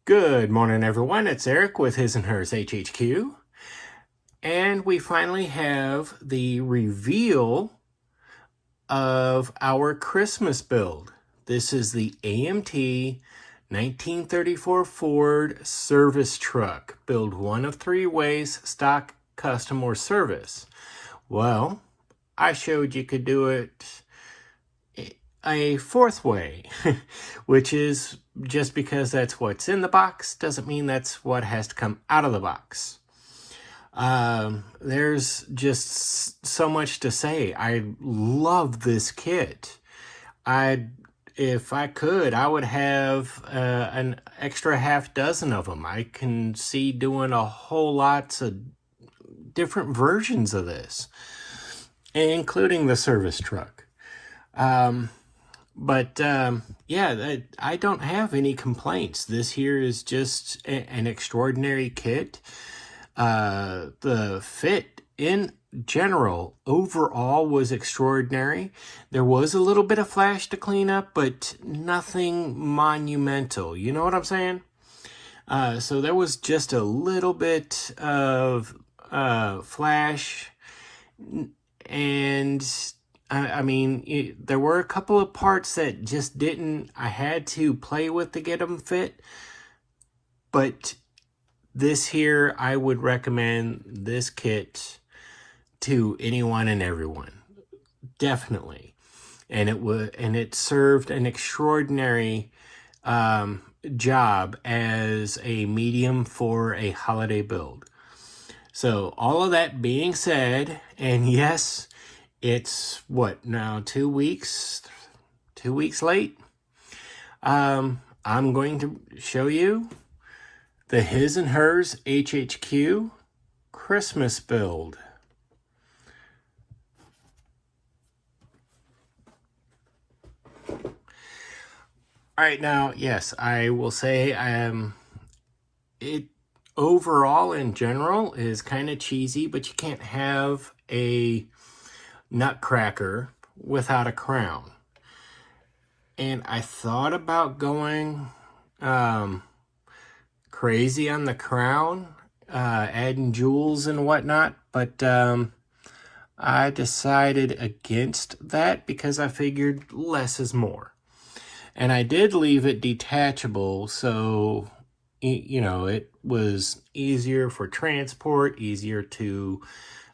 Good morning, everyone. It's Eric with His&Hers HHQ. And we finally have the reveal of our Christmas build. This is the AMT 1934 Ford service truck. Build one of three ways: stock, custom, or service. Well, I showed you could do it a fourth way, which is just because that's what's in the box doesn't mean that's what has to come out of the box. There's just so much to say. I love this kit. If I could, I would have an extra half dozen of them. I can see doing a whole lots of different versions of this, including the service truck. Yeah, I don't have any complaints. This here is just an extraordinary kit. The fit in general, overall, was extraordinary. There was a little bit of flash to clean up, but nothing monumental. You know what I'm saying? So there was just a little bit of flash, and I mean, there were a couple of parts that just didn't, I had to play with to get them fit. But this here, I would recommend this kit to anyone and everyone. Definitely. And it served an extraordinary job as a medium for a holiday build. So all of that being said, and yes, it's what now, 2 weeks late. I'm going to show you the His&Hers HHQ Christmas build. All right, now, yes, I will say it overall in general is kind of cheesy, but you can't have a nutcracker without a crown. And I thought about going crazy on the crown, adding jewels and whatnot, but I decided against that because I figured less is more. And I did leave it detachable, so you know, it was easier for transport, easier to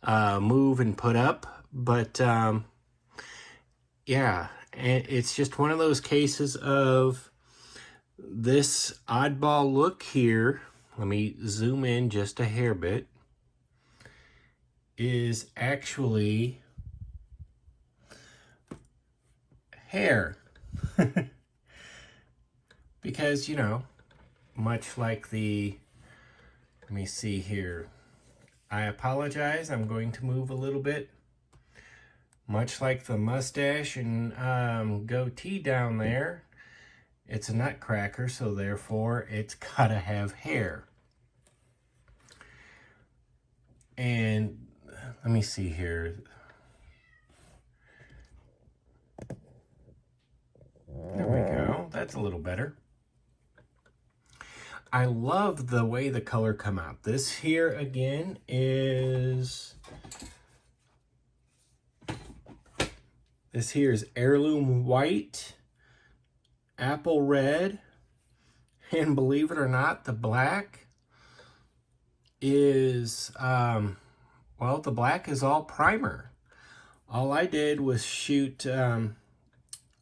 move and put up. But yeah, and it's just one of those cases of this oddball look here. Let me zoom in just a hair bit. Is actually hair. Because, you know, much like the, let me see here. I apologize, I'm going to move a little bit. Much like the mustache and goatee down there, it's a nutcracker, so therefore it's gotta have hair. And let me see here. There we go, that's a little better. I love the way the color come out. This here again is, this here is heirloom white, apple red, and believe it or not, the black is, well, the black is all primer. All I did was shoot, well,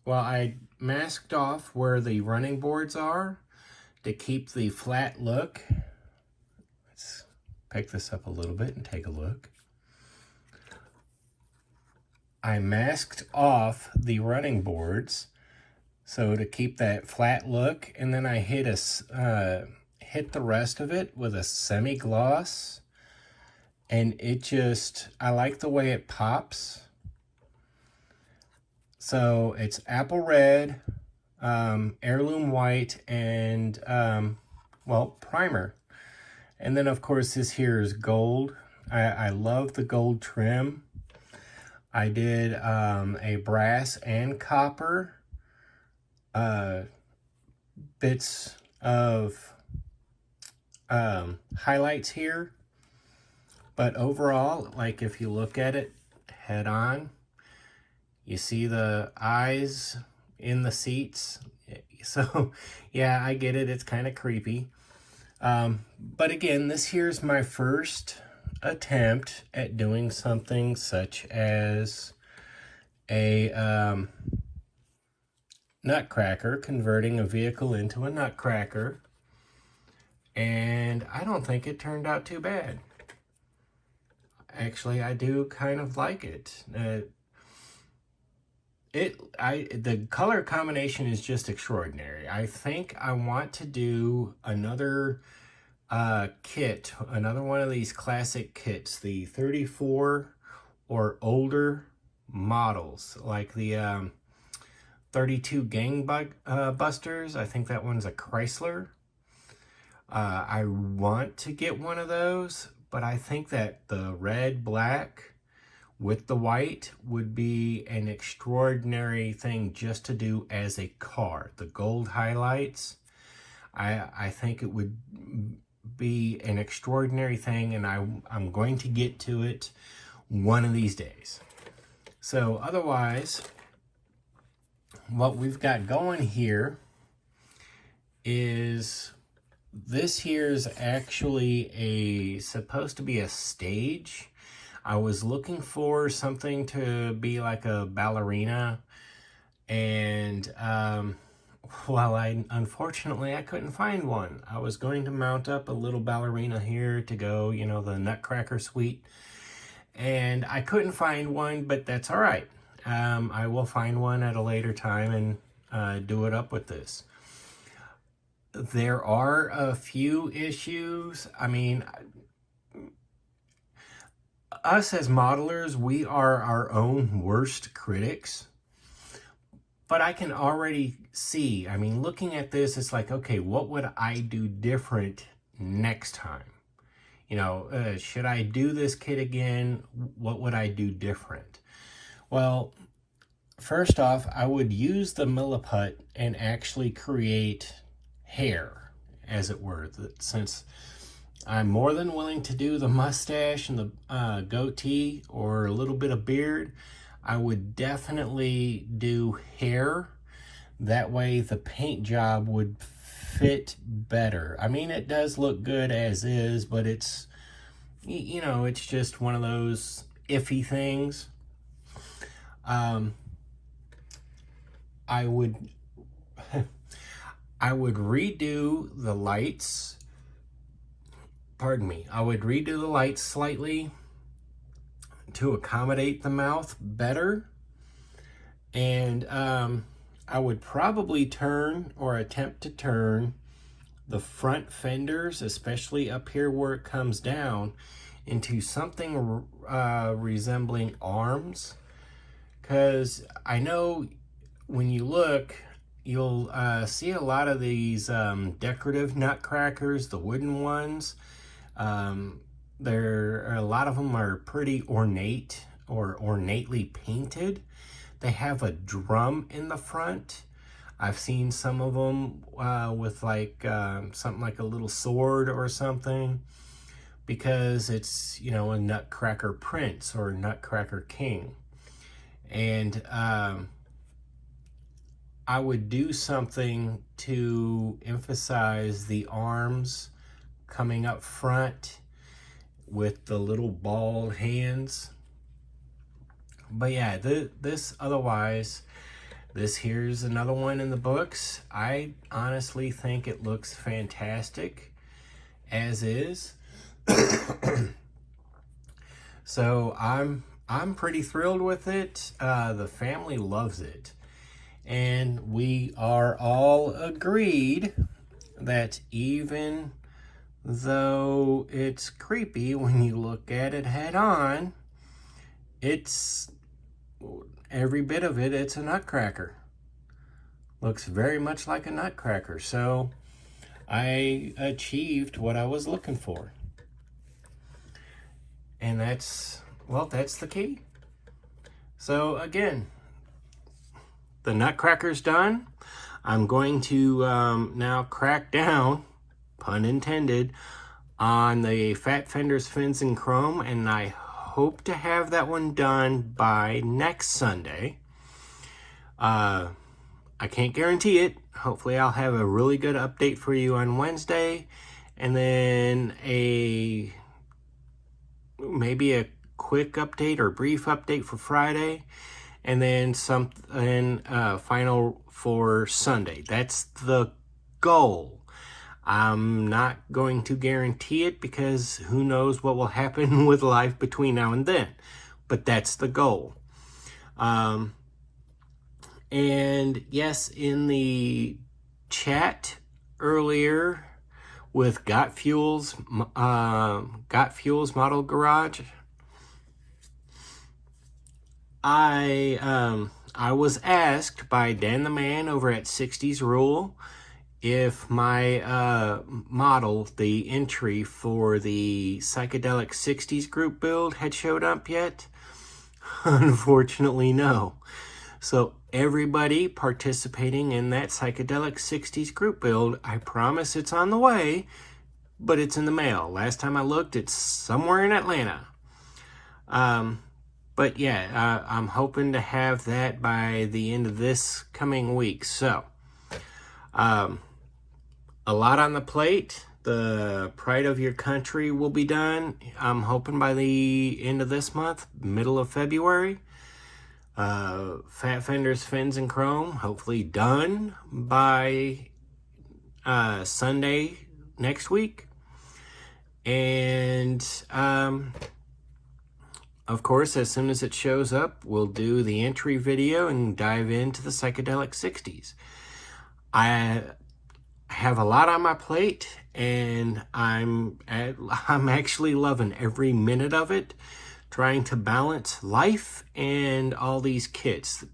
I masked off where the running boards are to keep the flat look. Let's pick this up a little bit and take a look. I masked off the running boards so to keep that flat look, and then I hit the rest of it with a semi-gloss, and it just, I like the way it pops. So it's apple red, heirloom white, and well, primer. And then of course this here is gold. I love the gold trim. I did a brass and copper bits of highlights here. But overall, like if you look at it head on, you see the eyes in the seats. So yeah, I get it. It's kind of creepy. But again, this here's my first attempt at doing something such as a nutcracker, converting a vehicle into a nutcracker. And I don't think it turned out too bad. Actually, I do kind of like it. The color combination is just extraordinary. I think I want to do another kit, another one of these classic kits, the 34 or older models, like the 32 Busters. I think that one's a Chrysler. I want to get one of those, but I think that the red, black with the white would be an extraordinary thing just to do as a car. The gold highlights, I think it would be an extraordinary thing, and I'm going to get to it one of these days. So otherwise, what we've got going here is this here is actually supposed to be a stage. I was looking for something to be like a ballerina, and well, unfortunately I couldn't find one. I was going to mount up a little ballerina here to go, you know, the Nutcracker suite, and I couldn't find one, but that's all right. I will find one at a later time and do it up with this. There are a few issues. I mean, us as modelers, we are our own worst critics. But I can already see, I mean, looking at this, it's like, okay, what would I do different next time? You know, should I do this kit again? What would I do different? Well, first off, I would use the Milliput and actually create hair, as it were, since I'm more than willing to do the mustache and the goatee or a little bit of beard. I would definitely do hair. That way the paint job would fit better. I mean, it does look good as is, but it's, you know, it's just one of those iffy things. I would redo the lights. Pardon me. I would redo the lights slightly to accommodate the mouth better. And I would probably turn or attempt to turn the front fenders, especially up here where it comes down, into something resembling arms. Because I know when you look, you'll see a lot of these decorative nutcrackers, the wooden ones. A lot of them are pretty ornate or ornately painted. They have a drum in the front. I've seen some of them with like something like a little sword or something, because it's, you know, a Nutcracker Prince or Nutcracker King. And I would do something to emphasize the arms coming up front with the little bald hands. But yeah, this otherwise, this here's another one in the books. I honestly think it looks fantastic as is. So I'm pretty thrilled with it. The family loves it. And we are all agreed that even though it's creepy when you look at it head on, it's every bit of it, it's a nutcracker. Looks very much like a nutcracker. So I achieved what I was looking for. And that's the key. So again, the nutcracker's done. I'm going to now crack down, pun intended, on the Fat Fenders Fins and Chrome, and I hope to have that one done by next Sunday. I can't guarantee it. Hopefully I'll have a really good update for you on Wednesday, and then maybe a quick update or brief update for Friday, and then something final for Sunday. That's the goal. I'm not going to guarantee it because who knows what will happen with life between now and then, but that's the goal. And yes, in the chat earlier with Got Fuels Model Garage, I was asked by Dan the Man over at 60s Rule if my model, the entry for the Psychedelic 60s group build, had showed up yet. Unfortunately, no. So everybody participating in that Psychedelic 60s group build, I promise it's on the way, but it's in the mail. Last time I looked, it's somewhere in Atlanta. But yeah, I'm hoping to have that by the end of this coming week. So, a lot on the plate. The Pride of Your Country will be done, I'm hoping by the end of this month, middle of February. Fat Fenders Fins and Chrome, hopefully done by Sunday next week. And of course, as soon as it shows up, we'll do the entry video and dive into the Psychedelic 60s. I have a lot on my plate, and I'm actually loving every minute of it, trying to balance life and all these kits,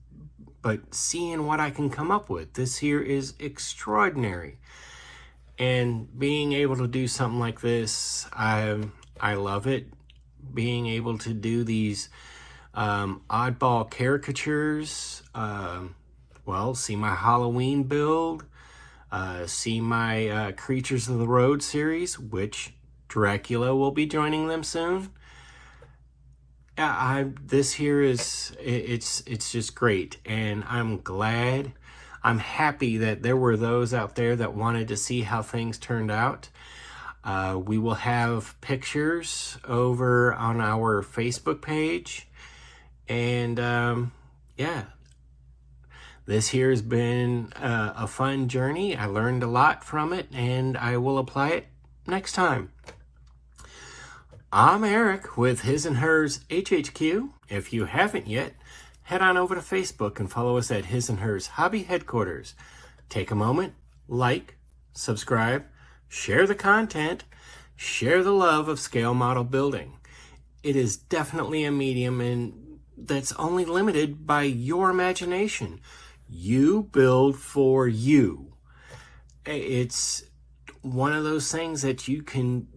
but seeing what I can come up with. This here is extraordinary, and being able to do something like this, I love it. Being able to do these oddball caricatures, well, see my Halloween build, see my Creatures of the Road series, which Dracula will be joining them soon. This here is, it's just great, and I'm glad, I'm happy that there were those out there that wanted to see how things turned out. We will have pictures over on our Facebook page, and yeah, this here has been a fun journey. I learned a lot from it, and I will apply it next time. I'm Eric with His&Hers HHQ. If you haven't yet, head on over to Facebook and follow us at His&Hers Hobby Headquarters. Take a moment, like, subscribe, share the content, share the love of scale model building. It is definitely a medium and that's only limited by your imagination. You build for you. It's one of those things that you can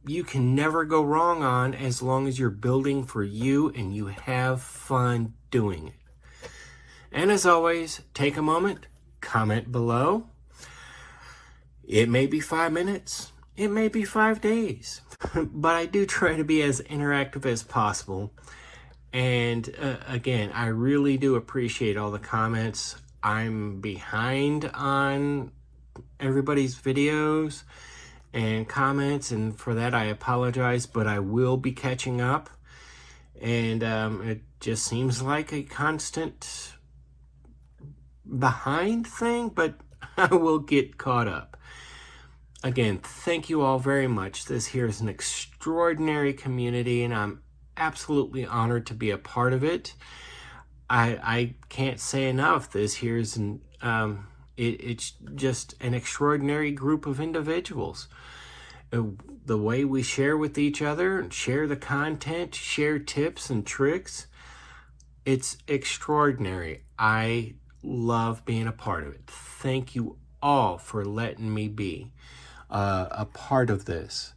never go wrong on as long as you're building for you and you have fun doing it. And as always, take a moment, comment below. It may be 5 minutes, it may be 5 days, but I do try to be as interactive as possible. And again, I really do appreciate all the comments. I'm behind on everybody's videos and comments, and for that I apologize, but I will be catching up. And it just seems like a constant behind thing, but I will get caught up. Again, thank you all very much. This here is an extraordinary community, and I'm absolutely honored to be a part of it. I can't say enough. This here is it's just an extraordinary group of individuals. The way we share with each other, share the content, share tips and tricks, it's extraordinary. I love being a part of it. Thank you all for letting me be a part of this.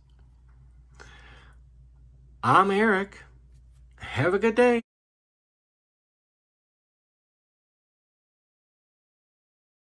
I'm Eric. Have a good day.